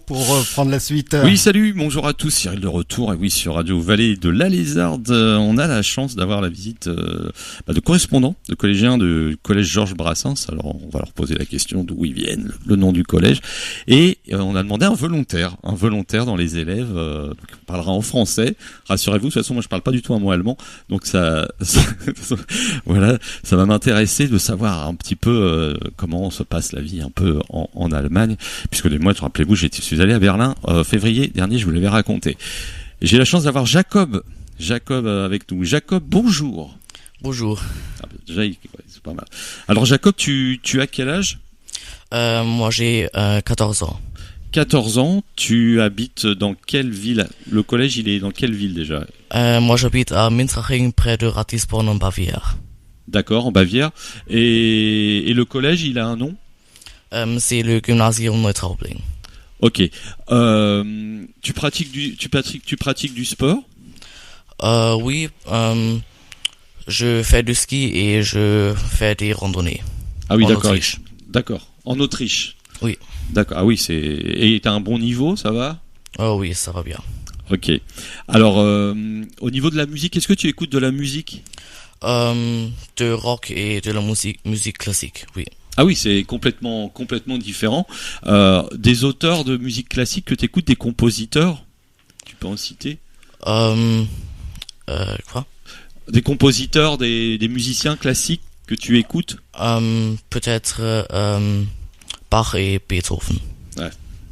pour prendre la suite. Oui, salut, bonjour à tous, Cyril de retour, et oui, sur Radio Vallée de la Lézarde, on a la chance d'avoir la visite de correspondants, de collégiens du collège Georges Brassens. Alors on va leur poser la question d'où ils viennent, le nom du collège, et on a demandé un volontaire dans les élèves, donc on parlera en français, rassurez-vous, de toute façon moi je parle pas du tout un mot allemand, donc ça voilà, ça va m'intéresser de savoir un petit peu comment se passe la vie un peu en Allemagne, puisque moi, rappelez-vous, je suis allé à Berlin février dernier, je vous l'avais raconté. Et j'ai la chance d'avoir Jacob avec nous. Jacob, bonjour. Bonjour. Ah, déjà, c'est pas mal. Alors Jacob, tu as quel âge? Moi j'ai 14 ans. 14 ans, tu habites dans quelle ville? Le collège, il est dans quelle ville déjà? Moi j'habite à Minzaching, près de Ratisbonne en Bavière. D'accord, en Bavière. Et le collège, il a un nom? C'est le Gymnasium Neutraubling. Ok. Tu pratiques du sport? Oui, je fais du ski et je fais des randonnées. Ah oui, en d'accord. Autriche. D'accord. En Autriche. Oui. D'accord. Ah oui, et t'as un bon niveau, ça va? Oh oui, ça va bien. Ok. Alors, au niveau de la musique, est-ce que tu écoutes de la musique? De rock et de la musique classique, oui. Ah oui, c'est complètement différent. Des auteurs de musique classique que tu écoutes, des compositeurs, tu peux en citer? Quoi? Des compositeurs, des musiciens classiques que tu écoutes? Peut-être Bach et Beethoven. Ouais,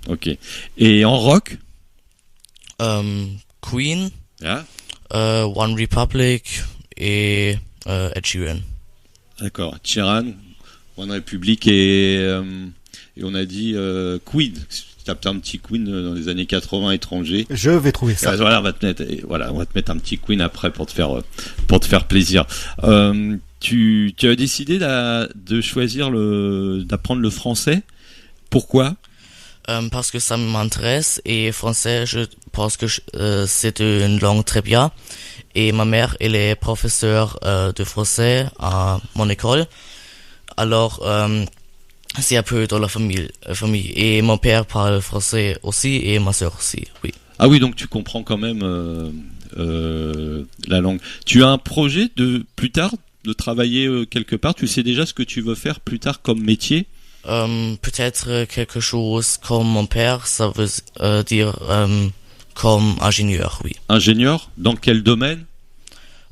ok. Et en rock? Queen, Ah. One Republic et Ed Sheeran. D'accord, Sheeran, One Republic et on a dit Queen. Tape un petit Queen dans les années 80 étrangers. Je vais trouver ça. Voilà, on va te mettre un petit Queen après pour te faire plaisir. Tu as décidé de choisir d'apprendre le français. Pourquoi? Parce que ça m'intéresse et français, je pense que c'est une langue très bien. Et ma mère, elle est professeure de français à mon école. Alors, c'est un peu dans la famille. Et mon père parle français aussi et ma sœur aussi, oui. Ah oui, donc tu comprends quand même la langue. Tu as un projet plus tard de travailler quelque part? Tu sais déjà ce que tu veux faire plus tard comme métier? Peut-être quelque chose comme mon père, ça veut dire comme ingénieur, oui. Ingénieur? Dans quel domaine?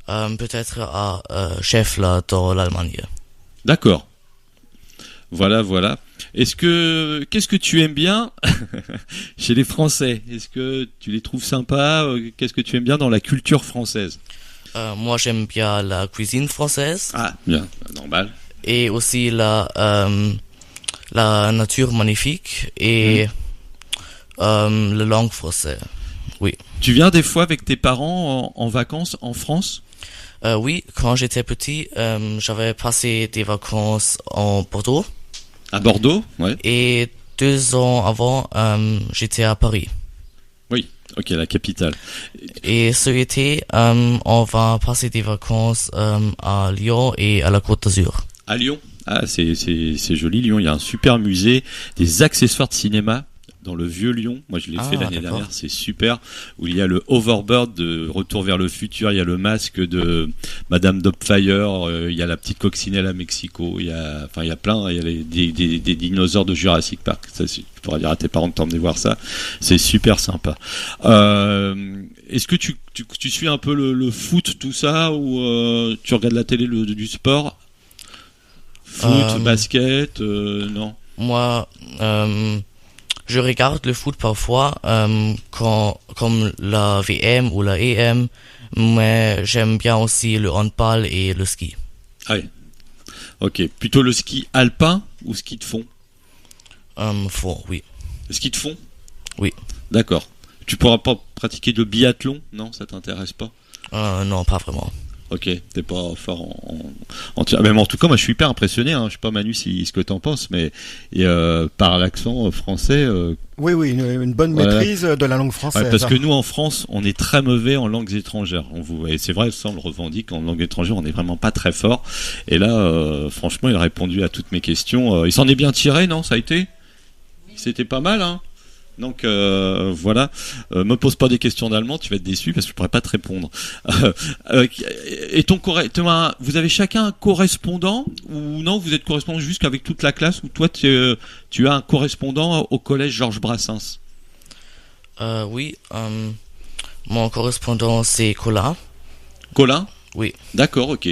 Peut-être à chef là dans l'Allemagne. D'accord. Voilà. Qu'est-ce que tu aimes bien chez les Français? Est-ce que tu les trouves sympas? Qu'est-ce que tu aimes bien dans la culture française? Moi, j'aime bien la cuisine française. Ah, bien, normal. Et aussi la nature magnifique et la langue française. Oui. Tu viens des fois avec tes parents en vacances en France? Oui, quand j'étais petit, j'avais passé des vacances en Bordeaux. À Bordeaux, ouais. Et 2 ans avant, j'étais à Paris. Oui, ok, la capitale. Et ce été, on va passer des vacances à Lyon et à la Côte d'Azur. À Lyon? Ah, c'est joli, Lyon. Il y a un super musée, des accessoires de cinéma dans le vieux Lyon. Moi, je l'ai fait l'année dernière, c'est super. Où il y a le hoverboard de Retour vers le futur, il y a le masque de Madame Doubtfire, il y a la petite coccinelle à Mexico, il y a plein, il y a des dinosaures de Jurassic Park. Ça, tu pourras dire à tes parents de t'emmener voir ça. C'est super sympa. Est-ce que tu suis un peu le foot, tout ça, ou tu regardes la télé du sport? Foot, basket, non? Moi, je regarde le foot parfois, comme la VM ou la EM, mais j'aime bien aussi le handball et le ski. Ah oui. Ok. Plutôt le ski alpin ou ski de fond? Fond, oui. Le ski de fond? Oui. D'accord. Tu pourras pas pratiquer de biathlon? Non, ça t'intéresse pas? Non, pas vraiment. Ok, t'es pas fort en tir. Même en tout cas, moi je suis hyper impressionné. Je sais pas Manu ce que t'en penses, mais par l'accent français. Oui, une bonne maîtrise de la langue française. Ouais, parce que nous en France, on est très mauvais en langues étrangères. Et c'est vrai, ça on le revendique. En langue étrangère, on est vraiment pas très fort. Et là, franchement, il a répondu à toutes mes questions. Il s'en est bien tiré, non? Ça a été? C'était pas mal, hein? Donc voilà, me pose pas des questions d'allemand, tu vas être déçu parce que je pourrais pas te répondre. Et vous avez chacun un correspondant ou non? Vous êtes correspondant juste avec toute la classe ou toi tu as un correspondant au collège Georges Brassens? Oui, mon correspondant c'est Colin. Colin? Oui. D'accord, ok.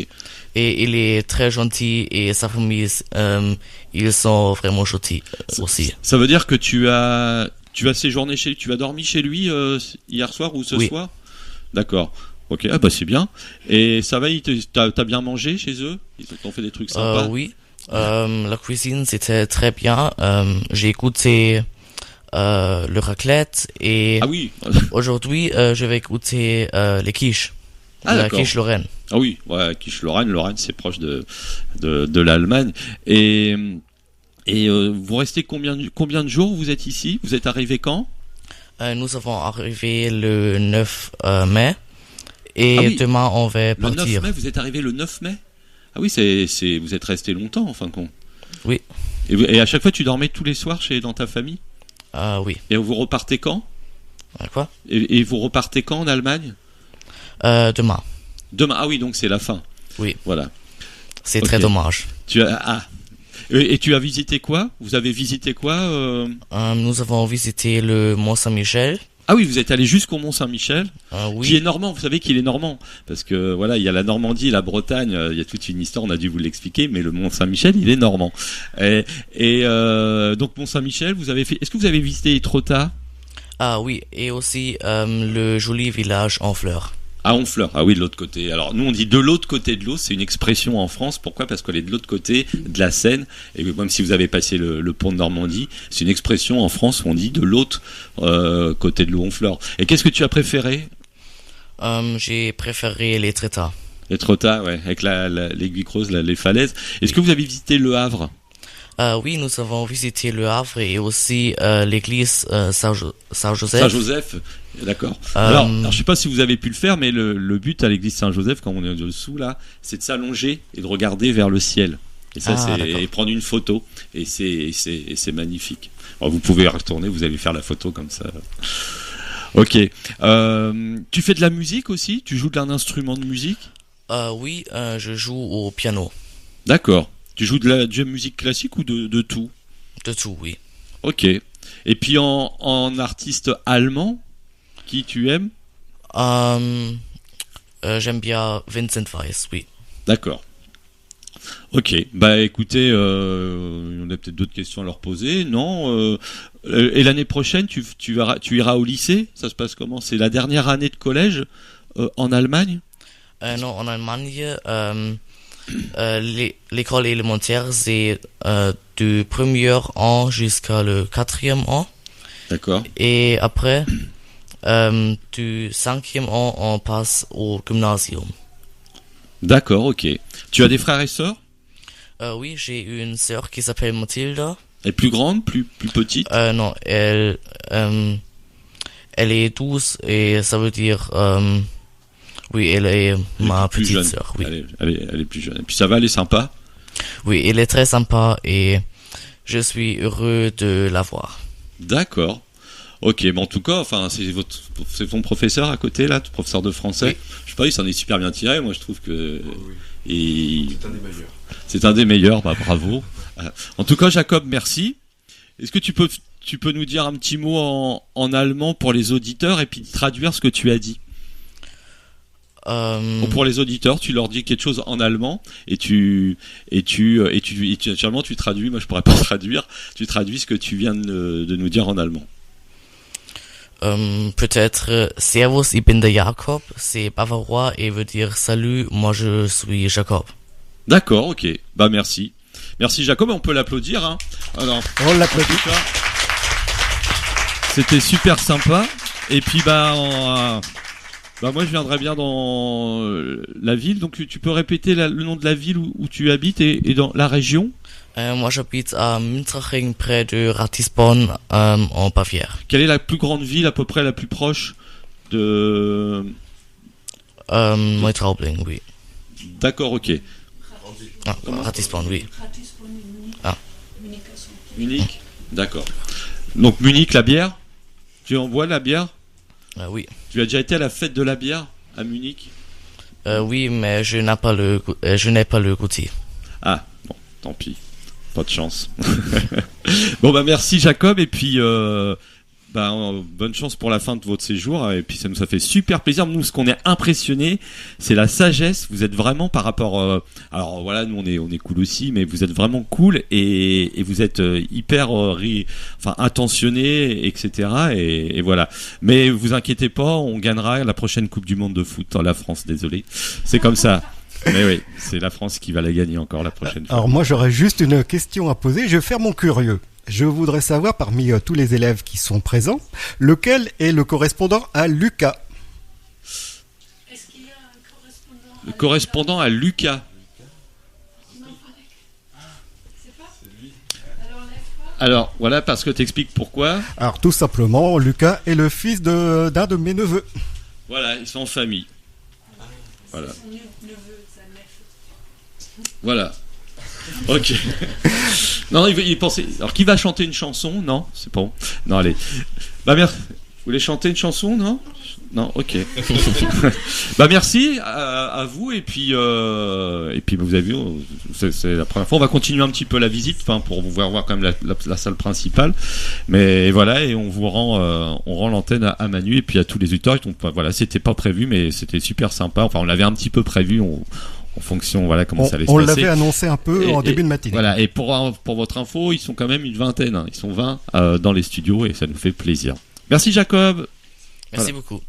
Et il est très gentil et sa famille, ils sont vraiment gentils aussi. Ça veut dire que tu as séjourné chez lui, tu as dormi chez lui hier soir ou ce soir? D'accord. Ok, ah bah c'est bien. Et ça va, t'as bien mangé chez eux? Ils t'ont fait des trucs sympas? Oui. La cuisine c'était très bien. J'ai goûté le raclette et ah oui. aujourd'hui je vais goûter les quiches. La quiche Lorraine. Ah oui, ouais, quiche Lorraine. Lorraine, c'est proche de l'Allemagne. Et vous restez combien de jours vous êtes ici? Vous êtes arrivé quand? Nous avons arrivé le 9 mai. Et demain, on va partir. Le 9 mai, vous êtes arrivé le 9 mai? Ah oui, vous êtes resté longtemps, en fin de compte. Oui. Et à chaque fois, tu dormais tous les soirs dans ta famille? Oui. Et vous repartez quand? Quoi? Et vous repartez quand en Allemagne? Demain. Demain, ah oui, donc c'est la fin. Oui. Voilà. C'est très dommage. Et tu as visité quoi? Vous avez visité quoi? Nous avons visité le Mont Saint-Michel. Ah oui, vous êtes allé jusqu'au Mont Saint-Michel, oui. Qui est normand. Vous savez qu'il est normand parce que voilà, il y a la Normandie, la Bretagne, il y a toute une histoire. On a dû vous l'expliquer, mais le Mont Saint-Michel, il est normand. Et donc Mont Saint-Michel, vous avez fait. Est-ce que vous avez visité Etretat? Ah oui, et aussi le joli village Honfleur. À Honfleur, ah oui, de l'autre côté. Alors nous on dit de l'autre côté de l'eau, c'est une expression en France. Pourquoi? Parce qu'elle est de l'autre côté de la Seine. Et même si vous avez passé le pont de Normandie, c'est une expression en France où on dit de l'autre côté de l'eau, Honfleur. Et qu'est-ce que tu as préféré? J'ai préféré les Trétas. Les Trétas, ouais, avec l'aiguille creuse, les falaises. Est-ce que vous avez visité Le Havre? Oui, nous avons visité Le Havre et aussi l'église Saint-Joseph. Saint-Joseph, d'accord. Alors, je sais pas si vous avez pu le faire, mais le but à l'église Saint-Joseph, quand on est dessous là, c'est de s'allonger et de regarder vers le ciel. Et ça, et prendre une photo. Et c'est magnifique. Alors, vous pouvez retourner, vous allez faire la photo comme ça. Ok. Tu fais de la musique aussi? Tu joues d'un instrument de musique? Oui, je joue au piano. D'accord. Tu joues de la musique classique ou de tout? De tout, oui. Ok. Et puis en artiste allemand, qui tu aimes? J'aime bien Vincent Weiss, oui. D'accord. Ok. Bah écoutez, on a peut-être d'autres questions à leur poser. Non. Et l'année prochaine, tu iras au lycée? Ça se passe comment? C'est la dernière année de collège en Allemagne? Non, en Allemagne. L'école élémentaire, c'est du premier an jusqu'à le 4e an. D'accord. Et après, du 5e an, on passe au gymnasium. D'accord, ok. Tu as des frères et sœurs? Oui, j'ai une sœur qui s'appelle Mathilda. Elle est plus grande, plus petite? Non, elle est douce et ça veut dire... oui, elle est ma petite sœur. Oui. Elle est plus jeune. Et puis ça va, elle est sympa? Oui, elle est très sympa et je suis heureux de la voir. D'accord. Ok, mais en tout cas, enfin, c'est ton professeur à côté là, ton professeur de français. Oui. Je sais pas, il s'en est super bien tiré. Moi, je trouve que c'est un des meilleurs. C'est un des meilleurs. Bah, bravo. En tout cas, Jacob, merci. Est-ce que tu peux nous dire un petit mot en allemand pour les auditeurs et puis traduire ce que tu as dit? Pour les auditeurs, tu leur dis quelque chose en allemand et naturellement tu traduis. Moi, je pourrais pas traduire. Tu traduis ce que tu viens de nous dire en allemand. Peut-être Servus, ich bin der Jakob. C'est bavarois et veut dire salut. Moi, je suis Jacob. D'accord, ok. Bah merci, Jacob. On peut l'applaudir. Hein. Alors, on l'applaudit. C'était super sympa. Et puis moi je viendrais bien dans la ville, donc tu peux répéter le nom de la ville où tu habites et dans la région? Moi j'habite à Münsterring près de Ratisbonne en Bavière. Quelle est la plus grande ville à peu près la plus proche de... Neutraubling, oui. D'accord, ok. Ratisbonne, oui. Munich, d'accord. Donc Munich, la bière? Tu en bois de la bière? Oui. Tu as déjà été à la fête de la bière à Munich? Oui, mais je n'ai pas le goûter. Ah, bon, tant pis. Pas de chance. Bon, bah merci Jacob, et puis bonne chance pour la fin de votre séjour, et puis ça nous a fait super plaisir. Nous, ce qu'on est impressionné, c'est la sagesse. Vous êtes vraiment par rapport... alors voilà, nous on est cool aussi, mais vous êtes vraiment cool, et vous êtes hyper intentionné, etc. Et voilà. Mais vous inquiétez pas, on gagnera la prochaine Coupe du Monde de foot. La France, désolé. C'est comme ça. Mais oui, c'est la France qui va la gagner encore la prochaine fois. Alors moi, j'aurais juste une question à poser. Je vais faire mon curieux. Je voudrais savoir, parmi tous les élèves qui sont présents, lequel est le correspondant à Lucas? Est-ce qu'il y a un correspondant? Le correspondant à Lucas. C'est pas? Alors, lève pas. Alors, voilà, parce que t'expliques pourquoi. Alors tout simplement, Lucas est le fils d'un de mes neveux. Voilà, ils sont en famille. Voilà. Son neveu, sa nef. Voilà. Ok. Non, il pensait. Alors, qui va chanter une chanson? Non, c'est bon. Non, allez. Bah, merci. Vous voulez chanter une chanson? Non? Non, ok. Bah, merci à vous, et puis vous avez vu, c'est la première fois. On va continuer un petit peu la visite, pour vous voir quand même la salle principale. Mais voilà, et on rend l'antenne à Manu, et puis à tous les auditeurs. Donc voilà, c'était pas prévu, mais c'était super sympa. Enfin, on l'avait un petit peu prévu. En fonction, voilà comment ça allait se passer. On l'avait annoncé un peu en début de matinée. Voilà, et pour votre info, ils sont quand même une vingtaine. Ils sont 20 dans les studios, et ça nous fait plaisir. Merci Jacob. Merci beaucoup.